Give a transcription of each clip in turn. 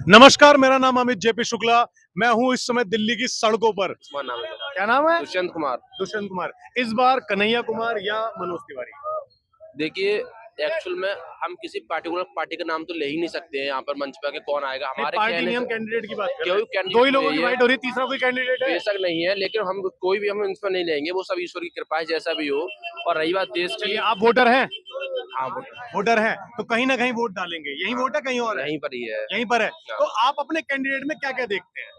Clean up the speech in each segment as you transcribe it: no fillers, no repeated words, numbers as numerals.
नमस्कार, मेरा नाम अमित जेपी शुक्ला। मैं हूं इस समय दिल्ली की सड़कों पर। नाम है मेरा। क्या नाम है? दुष्यंत कुमार। दुष्यंत कुमार। इस बार कन्हैया कुमार या मनोज तिवारी? देखिए, एक्चुअल में हम किसी पार्टिकुलर पार्टी का नाम तो ले ही नहीं सकते हैं यहाँ पर मंच पे कि कौन आएगा हमारे पार्टी कहने नहीं, हम से। कैंडिडेट की बात कर रहे कोई हैं। कैंडिडेट दो ही लोगों नहीं की है, फाइट हो रही है, तीसरा कोई कैंडिडेट है? बेशक नहीं है, लेकिन हम कोई भी हम इस पर नहीं लेंगे, वो सब ईश्वर की कृपा है, जैसा भी हो। और रही बात देश की, आप वोटर हैं? हाँ वोटर हैं तो कहीं ना कहीं वोट डालेंगे। यही वोट है, कहीं और है? यहीं पर ही है। यहीं पर है। हाँ। तो आप अपने कैंडिडेट में क्या क्या देखते हैं?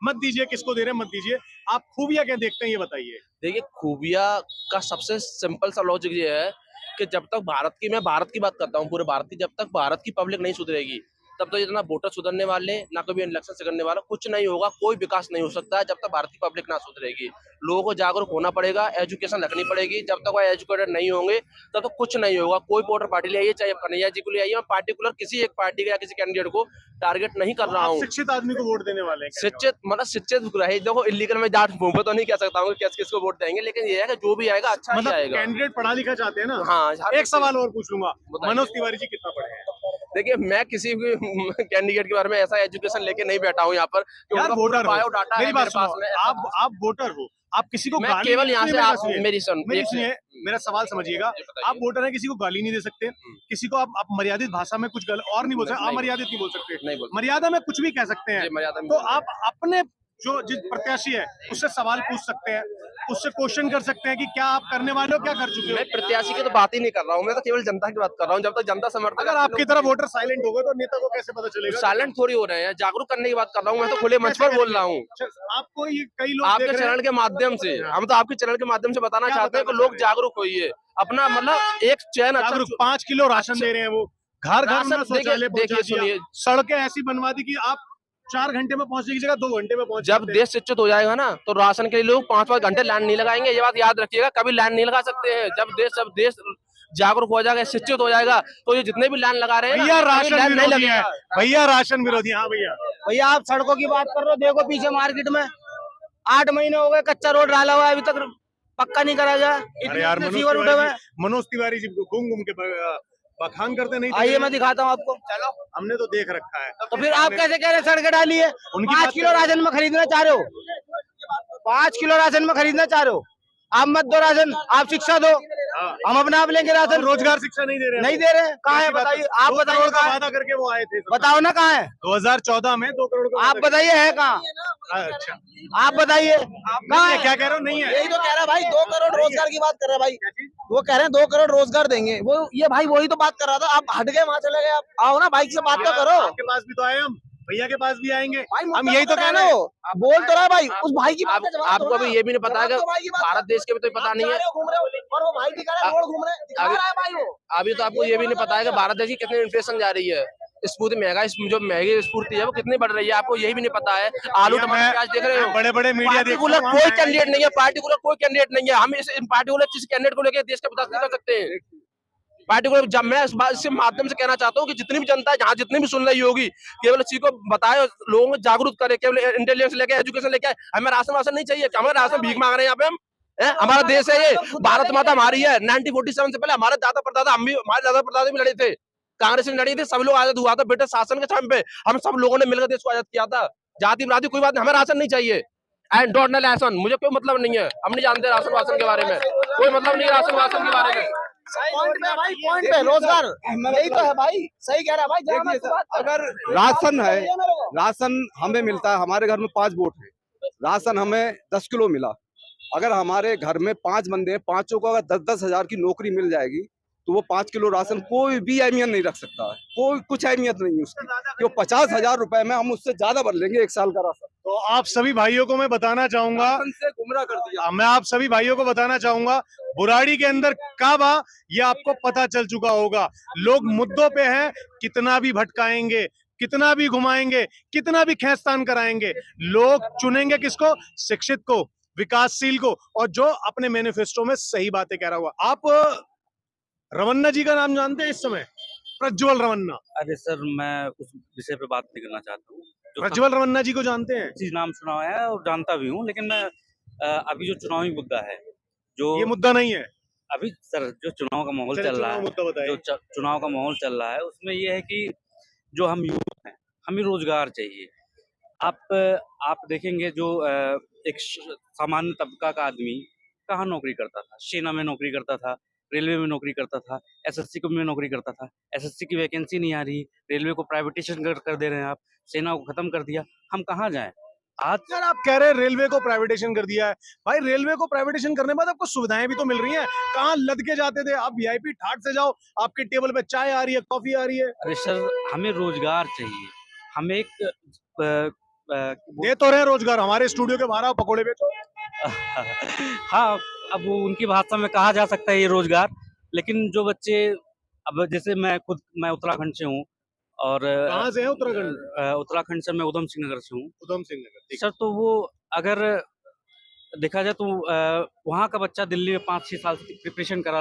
मत दीजिए किसको दे रहे हैं, मत दीजिए। आप खूबियां क्या देखते हैं, ये बताइए। देखिए, खूबिया का सबसे सिंपल सा लॉजिक ये है कि जब तक मैं भारत की बात करता हूँ, पूरे भारत की, जब तक भारत की पब्लिक नहीं सुधरेगी तब तक इतना वोटर सुधरने वाले ना कभी इलेक्शन से करने वाला कुछ नहीं होगा। कोई विकास नहीं हो सकता है जब तक भारत की पब्लिक ना सुधरेगी। लोगों को जागरूक होना पड़ेगा, एजुकेशन रखनी पड़ेगी। जब तक वो एजुकेटेड नहीं होंगे तब तक कुछ नहीं होगा। कोई वोटर पार्टी ले आइए, चाहे कन्हैया जी को ले आइए, मैं पार्टिकुलर किसी एक पार्टी या किसी कैंडिडेट को टारगेट नहीं कर रहा हूँ। शिक्षित आदमी को वोट देने वाले हैं? शिक्षित मतलब शिक्षित रहे। देखो, इलीगल में जाट मुंह पे तो नहीं कह सकता हूँ किस किसको वोट देंगे, लेकिन ये है कि जो भी आएगा अच्छा ही आएगा। कैंडिडेट पढ़ा लिखा चाहते हैं ना? हाँ। एक सवाल और पूछ लूंगा, मनोज तिवारी जी कितना पढ़े हैं? देखिए, मैं किसी भी कैंडिडेट के बारे में ऐसा एजुकेशन लेके नहीं बैठा हूँ यहाँ पर। यार वोटर हो, बायोडाटा मेरी बात सुनो, में। आप वोटर हो, आप किसी को मैं गाली केवल नहीं यहाँ दे से सकते। आप मेरी सुनिए, मेरा सवाल समझिएगा। आप वोटर हैं, किसी को गाली नहीं दे सकते, किसी को आप मर्यादित भाषा में कुछ और नहीं बोल सकते, अमर्यादित नहीं बोल सकते, मर्यादा में कुछ भी कह सकते हैं। तो आप अपने जो जिस प्रत्याशी है उससे सवाल पूछ सकते हैं, उससे क्वेश्चन कर सकते हैं कि क्या आप करने वाले हो, क्या कर चुके हो। मैं प्रत्याशी की तो बात ही नहीं कर रहा हूँ, मैं तो केवल जनता की बात कर रहा हूँ। जब तक जनता समर्थन, अगर आपकी तरह वोटर साइलेंट होगा तो नेता को कैसे पता चलेगा? साइलेंट थोड़ी हो रहे हैं, जागरूक करने की बात कर रहा हूँ। मैं तो खुले मंच पर बोल रहा हूँ। आपको ये कई लोग आपके चैनल के माध्यम से, हम तो आपके चैनल के माध्यम से बताना चाहते हैं कि लोग जागरूक होइए। अपना मतलब एक चैन अच्छा, 5 किलो राशन दे रहे हैं वो, घर घर में शौचालय देखिए सुनिए, सड़कें ऐसी बनवा दी कि आप 4 घंटे में पहुंचने की जगह 2 घंटे में पहुंच। जब देश शिक्षित हो जाएगा ना तो राशन के लिए लोग 5-5 घंटे लाइन नहीं लगाएंगे। ये बात याद रखिएगा, कभी लाइन नहीं लगा सकते हैं। जब देश जागरूक हो जाएगा, शिक्षित हो जाएगा, तो ये जितने भी लाइन लगा रहे हैं भैया राशन नहीं लगेगा। भैया राशन विरोधी। हाँ भैया आप सड़कों की बात कर रहे हो, देखो पीछे मार्केट में 8 महीने हो गए कच्चा रोड डाला हुआ है, अभी तक पक्का नहीं करा जा। अरे यार, मनोज तिवारी जी को घूम घूम के बखान करते नहीं। आइए मैं दिखाता हूँ आपको। चलो, हमने तो देख रखा है। तो फिर आप कैसे कह रहे हैं सड़कें डाली है? 5 किलो राशन में खरीदना चाह रहे हो, 5 किलो राशन में खरीदना चाह रहे हो। आप मत दो राशन, आप शिक्षा दो, हम अपना आप लेंगे राशन। रोजगार शिक्षा नहीं दे रहे? नहीं दे रहे। कहाँ है बताइए, आप बताइए का वादा करके वो आए थे। बताओ ना कहाँ है? 2014 में 2 करोड़ का। आप बताइए है कहाँ? अच्छा, आप बताइए कहाँ है? क्या कह रहे हो? नहीं है। यही तो कह रहा है भाई, 2 करोड़ रोजगार की बात कर रहे हैं भाई। वो कह रहे हैं 2 करोड़ रोजगार देंगे, वो ये भाई वही तो बात कर रहा था। आप हट गए, वहाँ चले गए। आप आओ ना, बाइक से बात तो करो। आपके पास भी तो आए, हम भैया के पास भी आएंगे। हम यही यही तो कह रहे हो, बोल तो रहा है भाई। उस भाई की बात का जवाब आपको अभी ये भी नहीं पता है कि भारत देश के भी तो पता नहीं है। घूम रहे हो और वो भाई दिखा रहा है, रोड घूम रहे दिखा रहा है भाई वो। अभी तो आपको ये भी नहीं पता है कि भारत देश की कितनी इन्फ्लेशन जा रही है। स्फूर्ति महंगाई, जो महंगी स्फूर्ति है वो कितनी बढ़ रही है, आपको यही भी नहीं पता है। आलू टमाटर प्याज देख रहे हो, बड़े बड़े मीडिया पार्टिकुलर कोई कैंडिडेट नहीं है, पार्टिकुलर कोई कैंडिडेट नहीं है। हम इस पार्टिकुलर किसी कैंडिडेट को लेकर देश का विकास नहीं कर सकते हैं। पार्टिकुलर जब मैं इसके माध्यम से कहना चाहता हूँ कि जितनी भी जनता है, जहाँ जितनी भी सुन रही होगी, केवल इसी को बताए, लोगों को जागरूक करे, केवल इंटेलिजेंस लेके, एजुकेशन लेके। हमें राशन वाशन नहीं चाहिए, हमें राशन भीख मांग रहे हैं यहाँ पे हम। हमारा देश है ये, भारत माता हमारी है। 1947 से पहले हमारे दादा परदादा, हमारे दादा परदादा भी लड़े थे, कांग्रेस में लड़ी थी, सब लोग आजाद हुआ था ब्रिटिश शासन के टाइम पे। हम सब लोगों ने मिलकर देश को आजाद किया था। जाति विराधी कोई बात नहीं, हमें राशन नहीं चाहिए। एंड डोंट नो राशन, मुझे कोई मतलब नहीं है। हम नहीं जानते राशन वासन के बारे में, कोई मतलब नहीं राशन वासन के बारे में। पॉइंट पे रोजगार, यही तो है भाई। सही कह रहा है भाई। अगर राशन है, राशन हमें मिलता है, हमारे घर में 5 वोट है, राशन हमें 10 किलो मिला। अगर हमारे घर में 5 बंदे हैं, 5 को अगर 10-10 हजार की नौकरी मिल जाएगी तो वो 5 किलो राशन कोई भी अहमियत नहीं रख सकता है। कोई कुछ अहमियत नहीं है उसकी, कि 50,000 रुपए में हम उससे ज्यादा भर लेंगे 1 साल का राशन। तो आप सभी भाइयों को मैं बताना चाहूंगा, गुमराह कर दिया। मैं आप सभी भाइयों को बताना चाहूंगा, बुराड़ी के अंदर काबा ये आपको पता चल चुका होगा। लोग मुद्दों पे हैं, कितना भी भटकाएंगे, कितना भी घुमाएंगे, कितना भी खेस्तान कराएंगे, लोग चुनेंगे किसको? शिक्षित को, विकासशील को, और जो अपने मैनिफेस्टो में सही बातें कह रहा हुआ। आप रवन्ना जी का नाम जानते हैं इस समय? प्रज्वल रवन्ना। अरे सर, मैं उस विषय पे बात नहीं करना चाहता हूँ। प्रज्वल रवन्ना जी को जानते हैं? चीज नाम सुना है और जानता भी हूँ, लेकिन मैं अभी जो चुनावी मुद्दा है, जो ये मुद्दा नहीं है अभी सर, जो चुनाव का माहौल चल रहा है, जो चुनाव का माहौल चल रहा है, उसमें ये है कि जो हम यूथ हैं, हमें रोजगार चाहिए। आप देखेंगे जो एक सामान्य तबका का आदमी कहाँ नौकरी करता था? सेना में नौकरी करता था, रेलवे में नौकरी करता था, एसएससी में नौकरी करता था। एसएससी की वैकेंसी नहीं आ रही, रेलवे को प्राइवेटाइजेशन कर दे रहे हैं आप, सेना को खत्म कर दिया, हम कहाँ जाएं? आज यार आप कह रहे हैं रेलवे को प्राइवेटाइजेशन कर दिया है। भाई रेलवे को प्राइवेटाइजेशन करने के बाद आपको सुविधाएं भी तो मिल रही हैं। कहाँ लद के जाते थे आप? वीआईपी ठाट से जाओ, आपके टेबल पे चाय आ रही है, कॉफी आ रही है। अरे सर, हमें रोजगार चाहिए। हमें एक दे तो रहे रोजगार, हमारे स्टूडियो के बाहर आओ, पकोड़े बेचो। हाँ, अब वो उनकी भाषा में कहा जा सकता है ये रोजगार, लेकिन जो बच्चे, अब जैसे मैं उत्तराखंड से हूँ और कहाँ से है उत्तराखंड? उत्तराखंड से मैं उधम सिंह नगर से हूँ। उधम सिंह नगर, ठीक। सर, तो वो अगर देखा जाए तो वहाँ का बच्चा दिल्ली में 5-6 साल से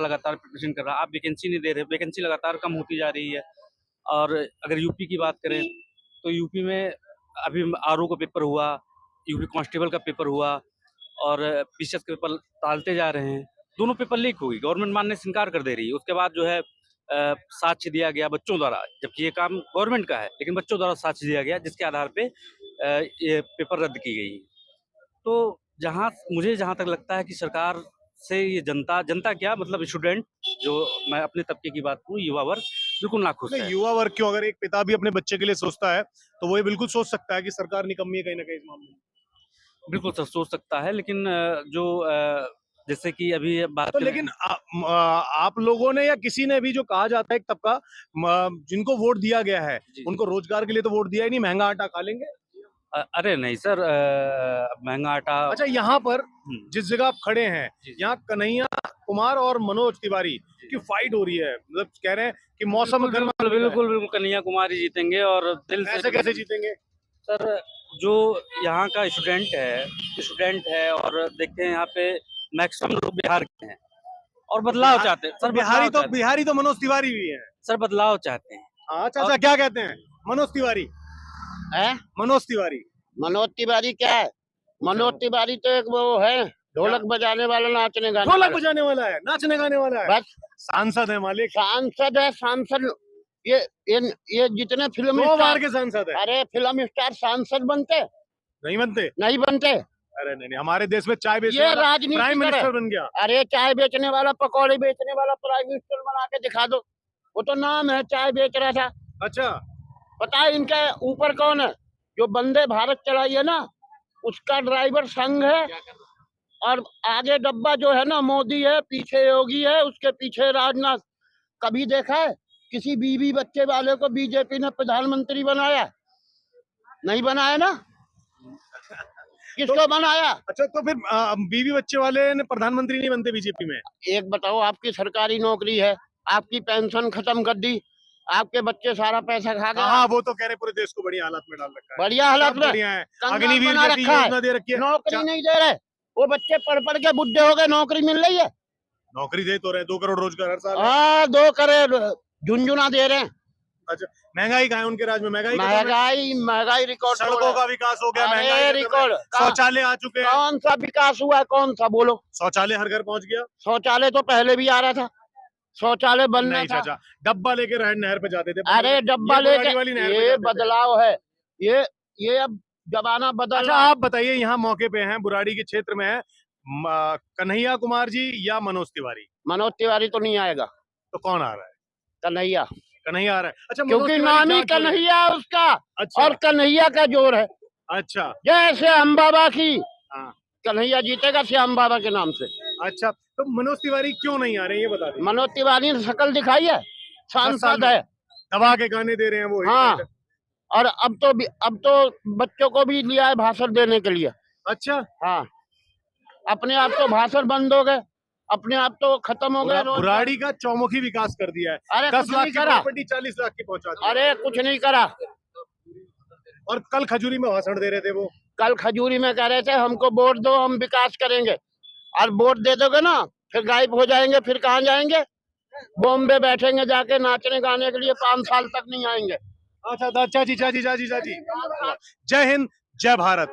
लगातार प्रिपरेशन कर रहा। आप वैकेंसी नहीं दे रहे, वैकेंसी लगातार कम होती जा रही है। और अगर यूपी की बात करें तो यूपी में अभी आरओ का पेपर हुआ, यूपी कांस्टेबल का पेपर हुआ और पीसीएस के पेपर टालते जा रहे हैं। दोनों पेपर लीक हो गई, गवर्नमेंट मानने से इनकार कर दे रही है। उसके बाद जो है साक्ष्य दिया गया बच्चों द्वारा, जबकि ये काम गवर्नमेंट का है, लेकिन बच्चों द्वारा साक्ष्य दिया गया जिसके आधार पे ये पेपर रद्द की गई। तो मुझे जहाँ तक लगता है कि सरकार से ये जनता क्या मतलब स्टूडेंट, जो मैं अपने तबके की बात करूँ, युवा वर्ग बिल्कुल नाखुश है। युवा वर्ग क्यों? अगर एक पिता भी अपने बच्चे के लिए सोचता है तो वो ये बिल्कुल सोच सकता है कि सरकार निकम्मी है कहीं ना कहीं इस मामले में। बिल्कुल सर, सोच सकता है, लेकिन जो जैसे कि अभी बात तो करें, लेकिन आप लोगों ने या किसी ने भी जो कहा जाता है एक तबका जिनको वोट दिया गया है, जी। उनको रोजगार के लिए तो वोट दिया ही नहीं, महंगा आटा खा लेंगे। अरे नहीं सर, महंगा आटा। अच्छा, यहाँ पर हम्म, जिस जगह आप खड़े हैं, जी, जी। यहाँ कन्हैया कुमार और मनोज तिवारी की फाइट हो रही है। मतलब कह रहे हैं कि मौसम बिल्कुल गर्मा बिल्कुल बिल्कुल बिल्कुल कन्हैया कुमार ही जीतेंगे और दिल से। ऐसे कैसे जीतेंगे? सर, जो यहाँ का स्टूडेंट है और देखते हैं यहाँ पे मैक्सिमम लोग बिहार के हैं और बदलाव चाहते हैं सर। बिहारी तो मनोज तिवारी भी है। सर, बदलाव चाहते हैं। हाँ, अच्छा, क्या कहते हैं? मनोज तिवारी है मनोज तिवारी मनोज तिवारी क्या है? मनोज तिवारी तो एक वो है, ढोलक बजाने वाला, नाचने गाने ढोलक वाला। बजाने वाला है, नाचने गाने वाला है, बस सांसद है मालिक, सांसद है, सांसद। ये जितने फिल्म 2 बार स्टार, के सांसद है। अरे फिल्म स्टार सांसद बनते नहीं बनते? नहीं बनते। अरे नहीं, हमारे देश में चाय बेचने ये वाला राजनीति प्राइम करे। मिनिस्टर बन गया। अरे चाय बेचने वाला, पकौड़े बेचने वाला प्राइम मिनिस्टर बना के दिखा दो। वो तो नाम है, चाय बेच रहा था। अच्छा, पता है इनके ऊपर कौन है? जो वंदे भारत चलाई है ना, उसका ड्राइवर संघ है, और आगे डब्बा जो है ना मोदी है, पीछे योगी है, उसके पीछे राजनाथ। कभी देखा है किसी बीवी बच्चे वाले को बीजेपी ने प्रधानमंत्री बनाया? नहीं बनाया ना। किसको बनाया? अच्छा, तो फिर बीवी बच्चे वाले ने प्रधानमंत्री नहीं बनते बीजेपी में? एक बताओ, आपकी सरकारी नौकरी है, आपकी पेंशन खत्म कर दी, आपके बच्चे सारा पैसा खा गए। हाँ, वो तो कह रहे पूरे देश को बड़ी हालत में डाल रखा है। बढ़िया हालत सब में बढ़िया है, कंगाल अग्निवीर बना जैसी रखा है। योजना दे रखी है। नौकरी नहीं दे रहे, वो बच्चे पढ़ पढ़ के बुढ़े हो गए, नौकरी मिल रही है। नौकरी दे तो रहे, 2 करोड़ रोजगार हर साल है। हाँ, 2 करोड़ झुंझुना दे रहे हैं। अच्छा, महंगाई कहाँ है उनके राज में? महंगाई खत्म है? महंगाई रिकॉर्ड सड़कों का विकास हो गया, महंगाई खत्म है, रिकॉर्ड। शौचालय आ चुके हैं। कौन सा विकास हुआ है? कौन सा बोलो? शौचालय हर घर पहुंच गया। शौचालय तो पहले भी आ रहा था, शौचालय बनना नहीं था। चाचा, डब्बा लेके नहर पे जाते थे। अरे डब्बा ये लेके, बुराड़ी वाली नहर पे ये जाते थे। बदलाव है, ये अब जमाना बदल अच्छा, रहा है। आप बताइए, यहाँ मौके पे हैं, बुराड़ी के क्षेत्र में है, कन्हैया कुमार जी या मनोज तिवारी? मनोज तिवारी तो नहीं आएगा, तो कौन आ रहा है? कन्हैया। कन्हैया आ रहा है। अच्छा, मनोज क्योंकि तिवारी नाम ही जहाँ क्यों है? कन्हैया है उसका, अच्छा, और कन्हैया का जोर है। अच्छा, जैसे हम बाबा की, हाँ। कन्हैया जीतेगा श्याम बाबा के नाम से। अच्छा, तो मनोज तिवारी क्यों नहीं आ रहे ये बता दीजिए। मनोज तिवारी ने शकल दिखाई है, 10 साल सांसद में है। दबा के गाने दे रहे हैं वो। हाँ, और अब तो बच्चों को भी लिया है भाषण देने के लिए। अच्छा, हाँ, अपने आप तो भाषण बंद हो गए, अपने आप तो खत्म हो गए। बुराड़ी का चौमुखी विकास कर दिया है। अरे 10 कुछ लाख नहीं की करा। प्रॉपर्टी 40 लाख की पहुंचा दी। अरे कुछ नहीं करा। और कल खजूरी में भाषण दे रहे थे वो। कल खजूरी में कह रहे थे हमको वोट दो, हम विकास करेंगे। और वोट दे दोगे ना, फिर गायब हो जाएंगे, फिर कहाँ जाएंगे? बॉम्बे बैठेंगे जाके नाचने गाने के लिए, 5 साल तक नहीं आएंगे। अच्छा, चाची चाची चाची चाची, जय हिंद, जय भारत।